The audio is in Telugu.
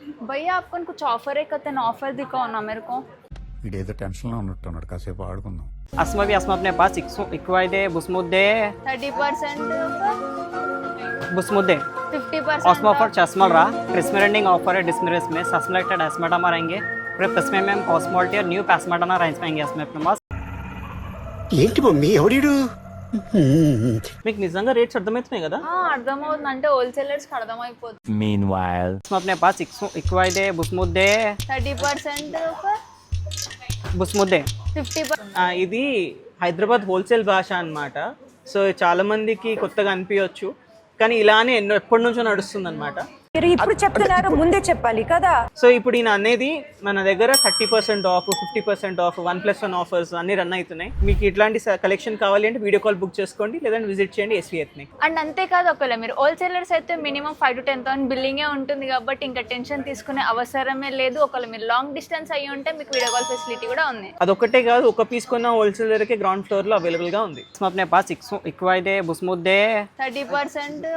भैया आपको कुछ ऑफर है कहते हैं ऑफर दिखाओ ना मेरे को వీడేదో టెన్షన్లో ఉన్నట్టున్నాడు కాసేపు ఆడుకుందాం अस्मा भी अस्मा अपने पास इक्वाइदे बुस्मुद्दे 30% बुस्मुद्दे 50% ऑस्मा ऑफर चश्मा रहा क्रिस्मरेंडिंग ऑफर है डिस्मरेस में सस्मलेक्टेड एस्मेटामा रहेंगे फिर तस्में में हम कॉस्मोल्टी और न्यू पैस्मेटाना रेंज पाएंगे इसमें अपने पास ఏంటి మమ్మీ ఎవడీడు మీకు నిజంగా రేట్స్ అర్థమవుతున్నాయి కదా అర్థమవుతుంది అంటే హోల్సేలర్స్ కి అర్థమైపోతుంది Meanwhile, इसमें अपने पास इक्वाइदे बुस्मुद्दे 30% बुस्मुद्दे 50% ఇది హైదరాబాద్ హోల్సేల్ భాష అన్నమాట. సో చాలా మందికి కొత్తగా అనిపించవచ్చు, కానీ ఇలానే ఎప్పటి నుంచో నడుస్తుంది అనమాట. మీరు ఇప్పుడు చెప్తున్నారు, ముందే చెప్పాలి కదా. సో ఇప్పుడు ఈయన అనేది మన దగ్గర 30% ఆఫ్, 50% ఆఫ్, 1+1 ఆఫర్స్ అన్ని రన్ అవుతున్నాయి. మీకు ఇట్లాంటి కలెక్షన్ కావాలి అంటే వీడియో కాల్ బుక్ చేసుకోండి, లేదంటే విజిట్ చేయండి ఎస్వీఎత్ని. అండ్ అంతేకాదు ఒకవేళ మీరు హోల్సేలర్స్ అయితే మినిమం 5 to 10,000 బిల్లింగే ఉంటుంది కాబట్టి ఇంకా టెన్షన్ తీసుకునే అవసరమే లేదు. ఒకవేళ మీరు లాంగ్ డిస్టెన్స్ అయ్యి ఉంటే మీకు వీడియో కాల్ ఫెసిలిటీ కూడా ఉంది. అదొక్కటే కాదు, ఒక పీస్ కొన్న హోల్సేలర్కి గ్రౌండ్ ఫ్లోర్లో అవైలబుల్గా ఉంది. अपने पास इक्वाइदे बुस्मुद्दे 30%